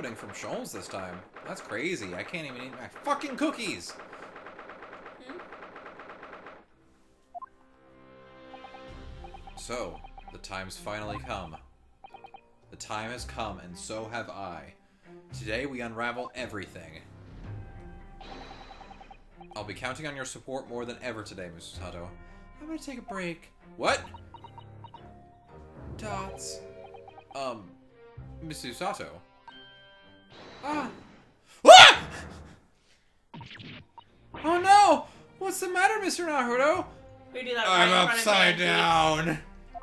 pudding from Shoals this time. That's crazy. I can't even eat my fucking cookies! So, the time's finally come. The time has come, and so have I. Today we unravel everything. I'll be counting on your support more than ever today, Mr. Sato. I'm gonna take a break. What? Dots. Mr. Sato. Ah! Ah! Oh no! What's the matter, Mr. Naruto? We do that right I'm in front upside of down.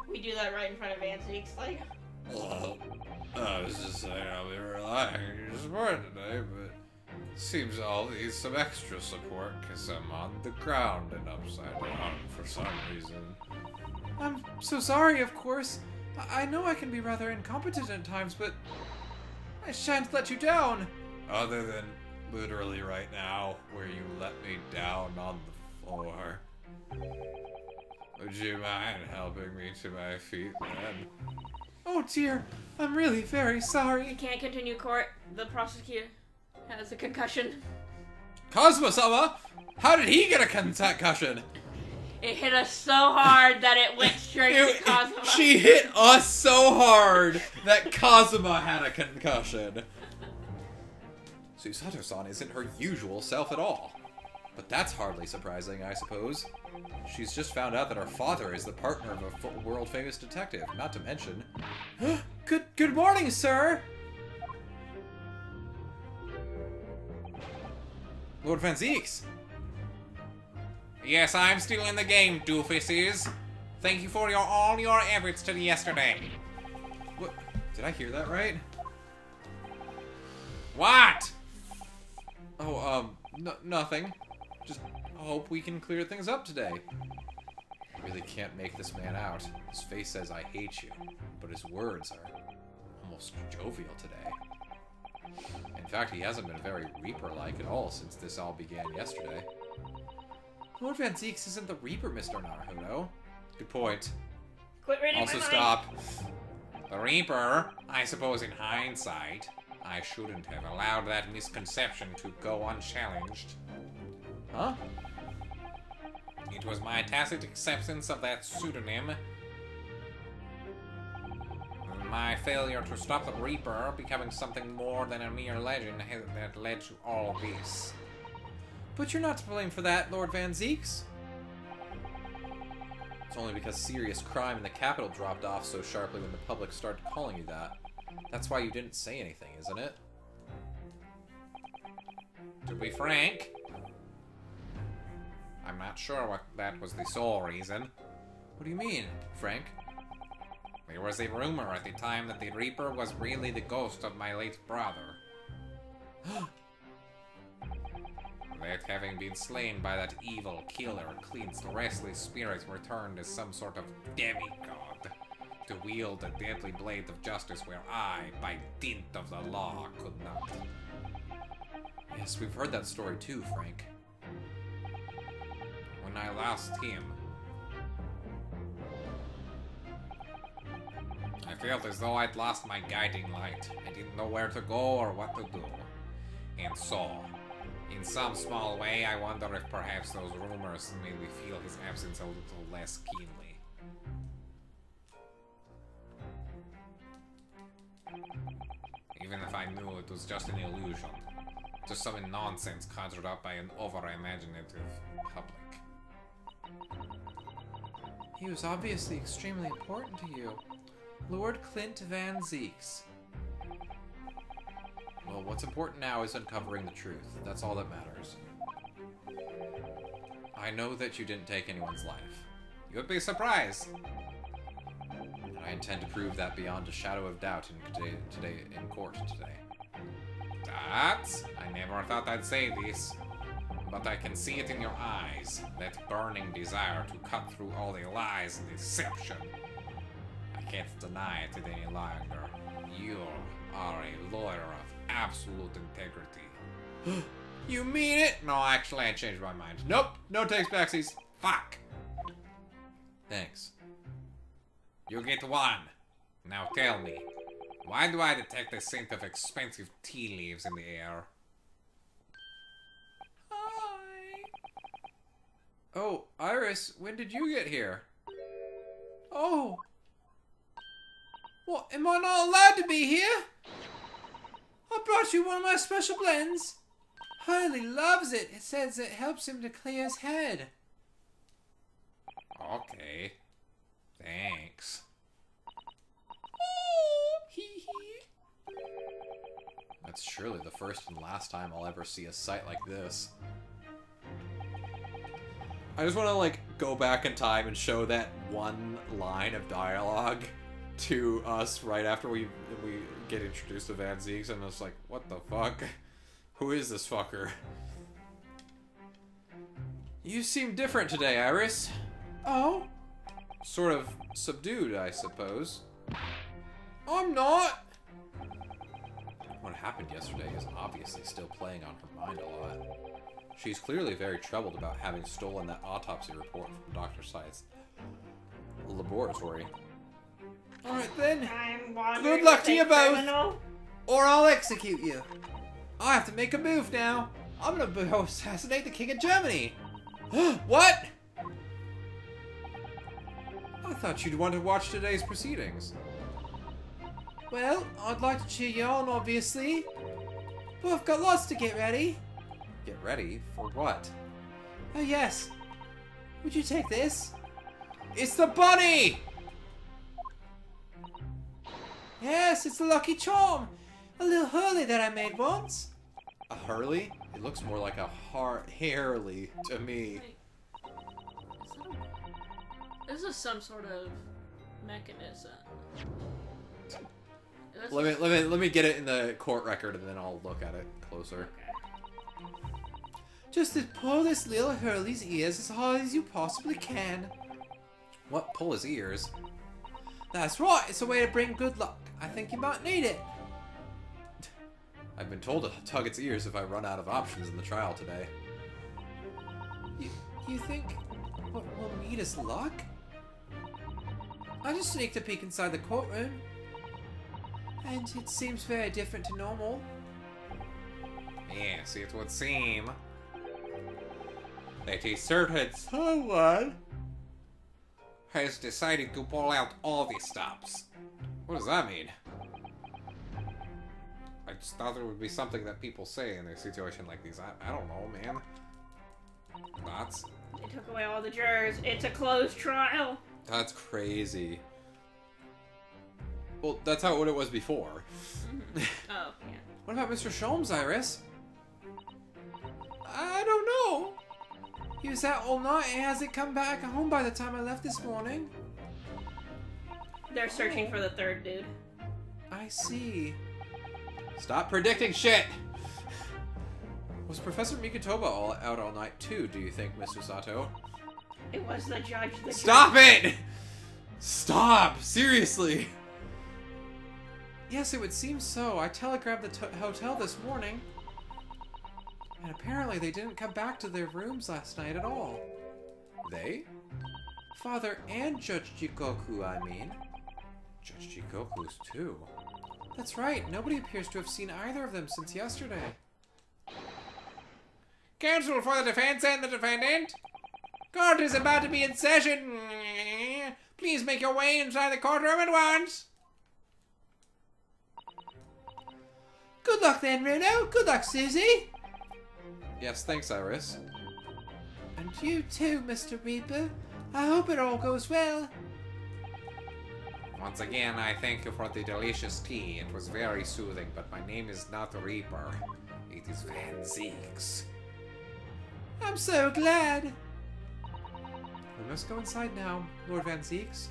We do that right in front of Antiques, like. I was just saying I'll be relying on your support today, but it seems I'll need some extra support because I'm on the ground and upside down for some reason. I'm so sorry, of course. I know I can be rather incompetent at times, but I shan't let you down. Other than literally right now, where you let me down on the floor. Would you mind helping me to my feet, then? Oh dear, I'm really very sorry. We can't continue court. The prosecutor has a concussion. Kazuma-sama? How did he get a concussion? It hit us so hard that it went straight to Kazuma. She hit us so hard that Kazuma had a concussion. Susato-san isn't her usual self at all. But that's hardly surprising, I suppose. She's just found out that her father is the partner of a world-famous detective, not to mention... Good morning, sir! Lord Van Zeeks! Yes, I'm still in the game, doofuses. Thank you for all your efforts to yesterday. What? Did I hear that right? What? Oh, nothing. Just hope we can clear things up today. I really can't make this man out. His face says I hate you, but his words are almost jovial today. In fact, he hasn't been very Reaper-like at all since this all began yesterday. Lord Van Zeeks isn't the Reaper, Mr. Naruto. Good point. Quit reading Also, my mind. stop. The Reaper, I suppose in hindsight, I shouldn't have allowed that misconception to go unchallenged. Huh? It was my tacit acceptance of that pseudonym. My failure to stop the Reaper becoming something more than a mere legend that led to all this. But you're not to blame for that, Lord Van Zeeks. It's only because serious crime in the capital dropped off so sharply when the public started calling you that. That's why you didn't say anything, isn't it? To be frank, I'm not sure what that was the sole reason. What do you mean, Frank? There was a rumor at the time that the Reaper was really the ghost of my late brother. That having been slain by that evil killer, Clint's restless spirit returned as some sort of demigod to wield the deadly blade of justice where I, by dint of the law, could not. Yes, we've heard that story too, Frank. When I lost him, I felt as though I'd lost my guiding light. I didn't know where to go or what to do. And so, in some small way, I wonder if perhaps those rumors made me feel his absence a little less keenly. Even if I knew it was just an illusion. Just some nonsense conjured up by an over-imaginative public. He was obviously extremely important to you. Lord Clint Van Zeeks. Well, what's important now is uncovering the truth. That's all that matters. I know that you didn't take anyone's life. You would be surprised. And I intend to prove that beyond a shadow of doubt in court today. That? I never thought I'd say this. But I can see it in your eyes. That burning desire to cut through all the lies and deception. I can't deny it any longer. You are a lawyer of absolute integrity. You mean it? No, actually, I changed my mind. Nope, no takes backsies. Fuck. Thanks. You get one. Now tell me, Why do I detect the scent of expensive tea leaves in the air? Hi. Oh, Iris, when did you get here? Oh. What, am I not allowed to be here? I brought you one of my special blends. Hurley loves it. It says it helps him to clear his head. Okay. Thanks. That's surely the first and last time I'll ever see a sight like this. I just want to, like, go back in time and show that one line of dialogue to us right after we get introduced to Van Zieks, and it's like, what the fuck? Who is this fucker? You seem different today, Iris. Oh? Sort of subdued, I suppose. I'm not! What happened yesterday is obviously still playing on her mind a lot. She's clearly very troubled about having stolen that autopsy report from Dr. Scythe's laboratory. Alright then. Good luck to you both! Or I'll execute you. I have to make a move now. I'm gonna assassinate the King of Germany. What? I thought you'd want to watch today's proceedings. Well, I'd like to cheer you on, obviously. But I've got lots to get ready. Get ready? For what? Oh, yes. Would you take this? It's the bunny! Yes, it's the lucky charm. A little Hurley that I made once. A Hurley? It looks more like a Harley to me. This is some sort of mechanism. Let me get it in the court record and then I'll look at it closer. Okay. Just to pull this little Hurley's ears as hard as you possibly can. What? Pull his ears? That's right. It's a way to bring good luck. I think you might need it. I've been told to tug its ears if I run out of options in the trial today. You think what we'll need is luck? I just sneaked a peek inside the courtroom. And it seems very different to normal. Yes, it would seem that a certain someone has decided to pull out all the stops. What does that mean? I just thought there would be something that people say in a situation like these. I don't know, man. Thoughts? They took away all the jurors. It's a closed trial. That's crazy. Well, that's how it was before. Mm-hmm. Oh, yeah. What about Mr. Sholmes, Iris? I don't know. He was out all night and hasn't come back home by the time I left this morning. They're searching for the third dude. I see. Stop predicting shit! Was Professor Mikotoba out all night too, do you think, Mr. Sato? It was the judge. Stop it! Stop! Seriously! Yes, it would seem so. I telegraphed the hotel this morning. And apparently they didn't come back to their rooms last night at all. They? Father and Judge Shikoku, I mean. Judge Shikoku's too. That's right. Nobody appears to have seen either of them since yesterday. Counsel for the defense and the defendant. Court is about to be in session. Please make your way inside the courtroom at once. Good luck then, Runo. Good luck, Susie. Yes, thanks, Iris. And you too, Mr. Reaper. I hope it all goes well. Once again, I thank you for the delicious tea. It was very soothing, but my name is not Reaper. It is Van Zieks. I'm so glad. We must go inside now, Lord Van Zieks.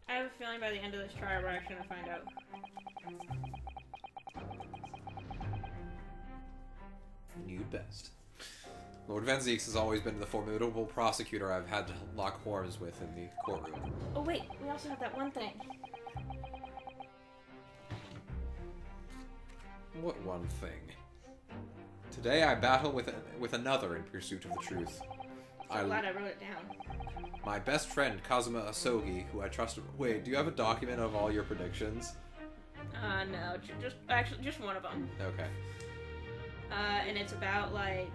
I have a feeling by the end of this trial we're actually going to find out. You'd best. Lord Van Zieks has always been the formidable prosecutor I've had to lock horns with in the courtroom. Oh wait, we also have that one thing. What one thing? Today I battle with another in pursuit of the truth. I'm glad I wrote it down. My best friend, Kazuma Asogi, who I trusted... Wait, do you have a document of all your predictions? No, just one of them. Okay. And it's about, like,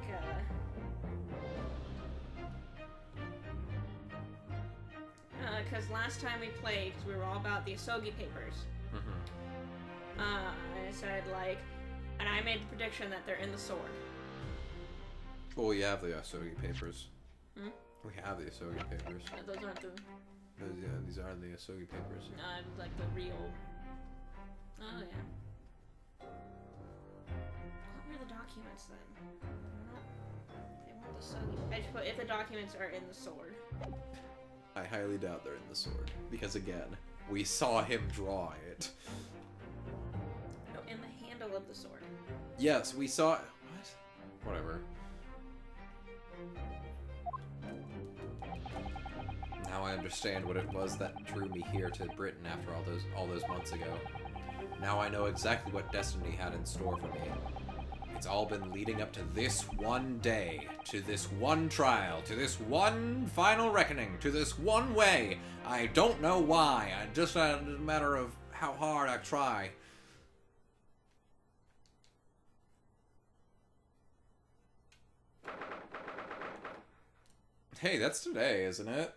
because last time we played, because we were all about the Asogi papers. Mm-hmm. I said, like, and I made the prediction that they're in the sword. Well, we have the Asogi papers. Hmm? We have the Asogi papers. No, those aren't the... These are the Asogi papers. like the real... Oh, yeah. What were the documents then? They weren't the Asogi... I just put, if the documents are in the sword. I highly doubt they're in the sword. Because, again, we saw him draw it. No, in the handle of the sword. Yes, we saw... What? Whatever. Now I understand what it was that drew me here to Britain after all those months ago. Now I know exactly what destiny had in store for me. It's all been leading up to this one day, to this one trial, to this one final reckoning, to this one way. I don't know why. It's just a matter of how hard I try. Hey, that's today, isn't it?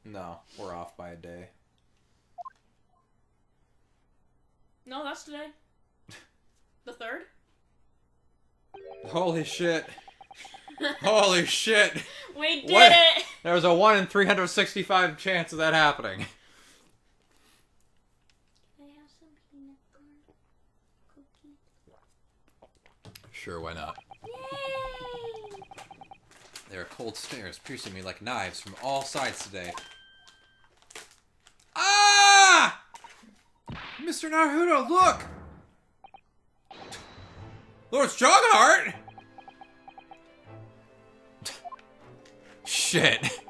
No, we're off by a day. No, that's today. The 3rd? Holy shit. Holy shit. We did it! There was a 1 in 365 chance of that happening. Can I have some peanut butter cookies? Sure, why not? Yay! There are cold stares piercing me like knives from all sides today. Ah! Mr. Naruto, look! Lord Strongheart! Shit.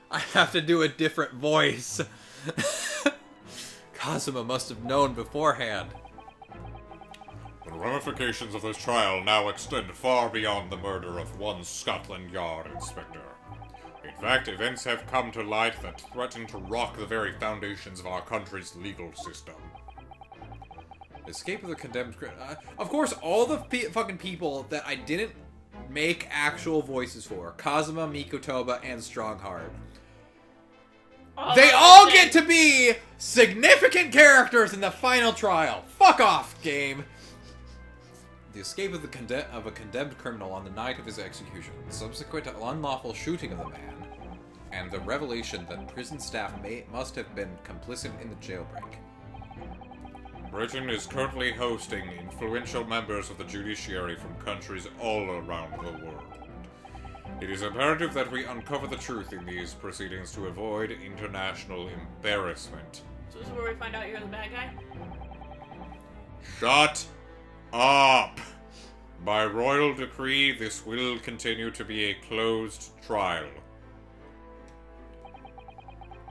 I have to do a different voice. Kazuma must have known beforehand. The ramifications of this trial now extend far beyond the murder of one Scotland Yard inspector. In fact, events have come to light that threaten to rock the very foundations of our country's legal system. Escape of the condemned... of course, all the fucking people that I didn't make actual voices for. Kazuma, Mikotoba, and Strongheart. They all get to be significant characters in the final trial. Fuck off, game. The escape of a condemned criminal on the night of his execution, subsequent unlawful shooting of the man, and the revelation that prison staff must have been complicit in the jailbreak. Britain is currently hosting influential members of the judiciary from countries all around the world. It is imperative that we uncover the truth in these proceedings to avoid international embarrassment. So this is where we find out you're the bad guy? Shut up! By royal decree, this will continue to be a closed trial.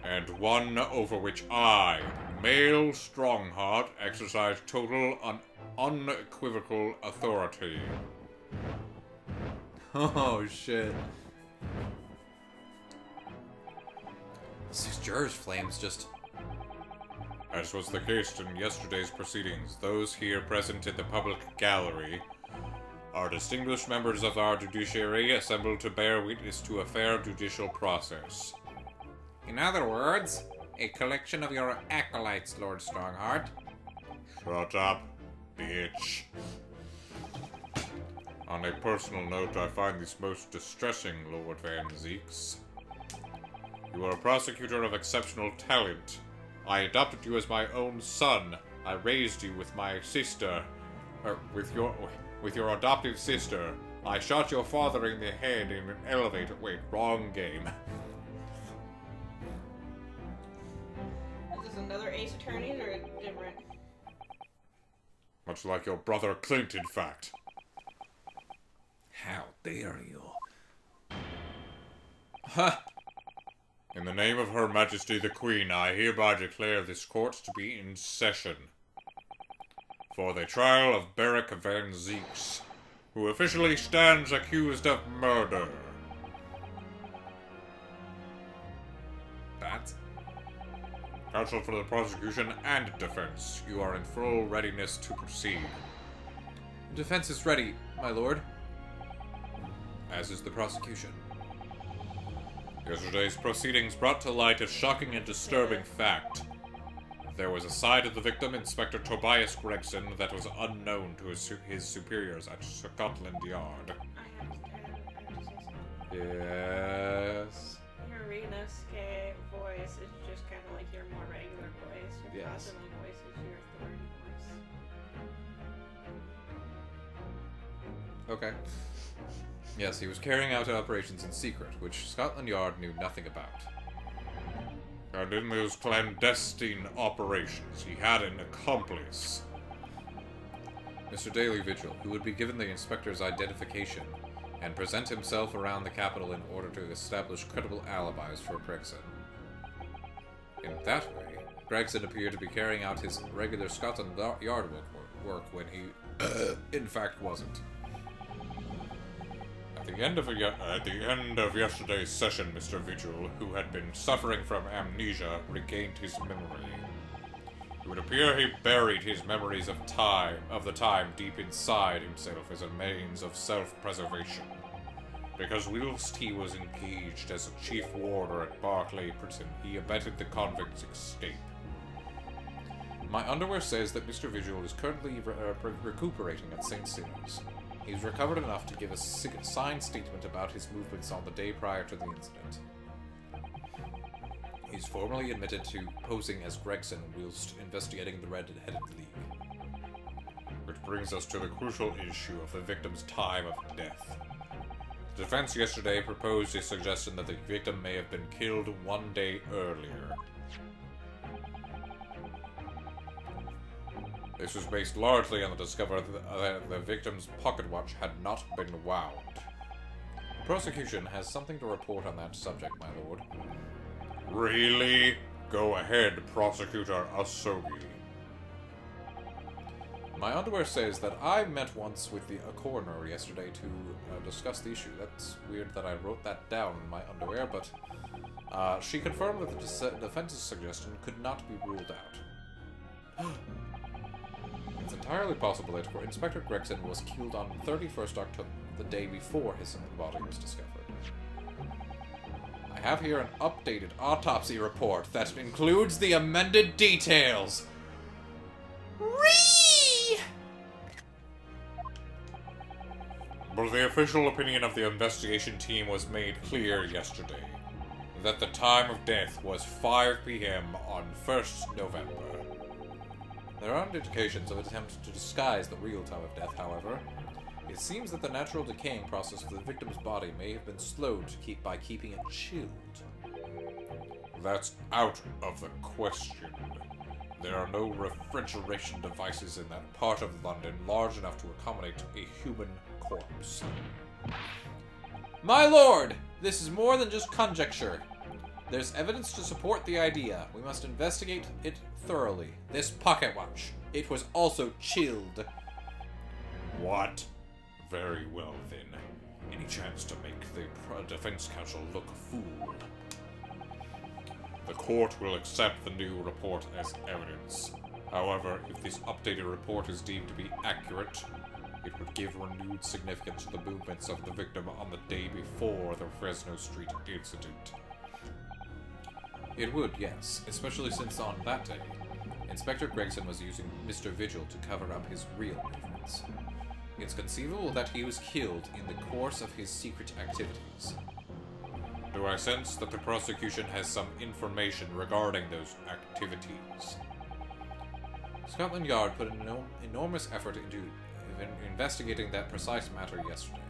And one over which I, male Strongheart, exercise total and unequivocal authority. Oh, shit. Six jurors' flames just... As was the case in yesterday's proceedings, those here present in the public gallery are distinguished members of our judiciary assembled to bear witness to a fair judicial process. In other words, a collection of your acolytes, Lord Strongheart. Shut up, bitch. On a personal note, I find this most distressing, Lord Van Zeeks. You are a prosecutor of exceptional talent. I adopted you as my own son. I raised you with my sister. With your adoptive sister. I shot your father in the head in an elevator. Wait, wrong game. Is this another Ace Attorney or different? Much like your brother Clint, in fact. How dare you? Huh. In the name of Her Majesty the Queen, I hereby declare this court to be in session. For the trial of Beric Van Zeeks, who officially stands accused of murder. Counsel for the prosecution and defense, you are in full readiness to proceed. Defense is ready, my lord. As is the prosecution. Yesterday's proceedings brought to light a shocking and disturbing fact. There was a side of the victim, Inspector Tobias Gregson, that was unknown to his superiors at Scotland Yard. I have to say something. Yes. Your Renosuke voice is just kind of like your more regular voice. Your Yes. Cosmo voice is your authority voice. Okay. Yes, he was carrying out operations in secret, which Scotland Yard knew nothing about. And in those clandestine operations, he had an accomplice. Mr. Daily Vigil, who would be given the inspector's identification and present himself around the capital in order to establish credible alibis for Gregson. In that way, Gregson appeared to be carrying out his regular Scotland Yard work when he, in fact, wasn't. At the end of yesterday's session, Mr. Vigil, who had been suffering from amnesia, regained his memory. It would appear he buried his memories of the time deep inside himself as a means of self-preservation. Because whilst he was engaged as a chief warder at Barclay Prison, he abetted the convict's escape. My underwear says that Mr. Vigil is currently recuperating at St. Sinners. He's recovered enough to give a signed statement about his movements on the day prior to the incident. He's formally admitted to posing as Gregson whilst investigating the Red-Headed League. Which brings us to the crucial issue of the victim's time of death. The defense yesterday proposed a suggestion that the victim may have been killed 1 day earlier. This was based largely on the discovery that the victim's pocket watch had not been wound. The prosecution has something to report on that subject, my lord. Really? Go ahead, Prosecutor Asogi. My underwear says that I met once with a coroner yesterday to discuss the issue. That's weird that I wrote that down in my underwear, but she confirmed that the defense's suggestion could not be ruled out. It's entirely possible that Inspector Gregson was killed on 31st October, the day before his body was discovered. I have here an updated autopsy report that includes the amended details. But the official opinion of the investigation team was made clear yesterday that the time of death was 5 p.m. on 1st November. There aren't indications of an attempt to disguise the real time of death, however. It seems that the natural decaying process of the victim's body may have been slowed by keeping it chilled. That's out of the question. There are no refrigeration devices in that part of London large enough to accommodate a human corpse. My lord! This is more than just conjecture. There's evidence to support the idea. We must investigate it thoroughly. This pocket watch. It was also chilled. What? Very well then. Any chance to make the defense counsel look a fool? The court will accept the new report as evidence. However, if this updated report is deemed to be accurate, it would give renewed significance to the movements of the victim on the day before the Fresno Street incident. It would, yes, especially since on that day, Inspector Gregson was using Mr. Vigil to cover up his real movements. It's conceivable that he was killed in the course of his secret activities. Do I sense that the prosecution has some information regarding those activities? Scotland Yard put an enormous effort into investigating that precise matter yesterday.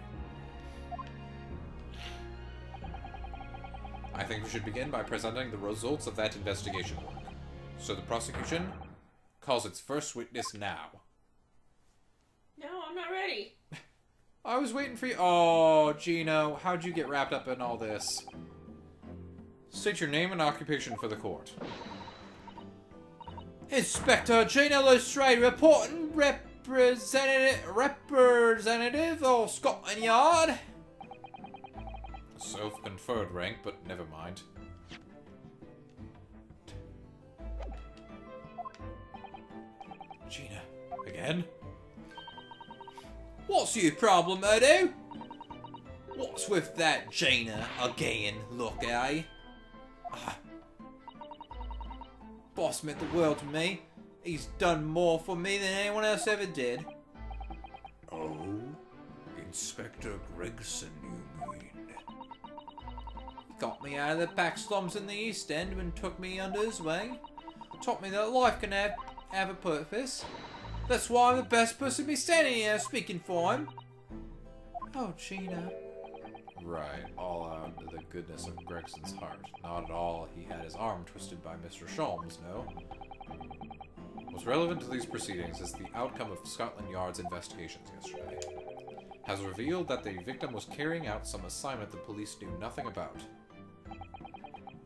I think we should begin by presenting the results of that investigation work. So the prosecution calls its first witness now. No, I'm not ready. I was waiting for you. Oh, Gino, how'd you get wrapped up in all this? State your name and occupation for the court. Inspector Gino Lestrade reporting, representative of Scotland Yard. Self-conferred rank, but never mind. Gina, again? What's your problem, Edo? What's with that Gina again, look, eh? Boss meant the world to me. He's done more for me than anyone else ever did. Oh? Inspector Gregson, you mean? He got me out of the back slums in the East End and took me under his wing. Taught me that life can have a purpose. That's why I'm the best person to be standing here speaking for him. Oh, Gina. Right, all out of the goodness of Gregson's heart. Not at all he had his arm twisted by Mr. Sholmes, no. What's relevant to these proceedings is the outcome of Scotland Yard's investigations yesterday. Has revealed that the victim was carrying out some assignment the police knew nothing about.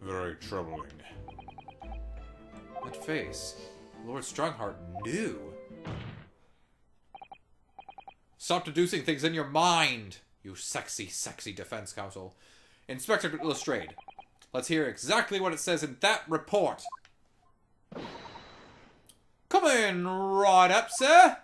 Very troubling. That face. Lord Strongheart knew. Stop deducing things in your mind, you sexy, sexy defense counsel. Inspector Lestrade, let's hear exactly what it says in that report. Come in right up, sir.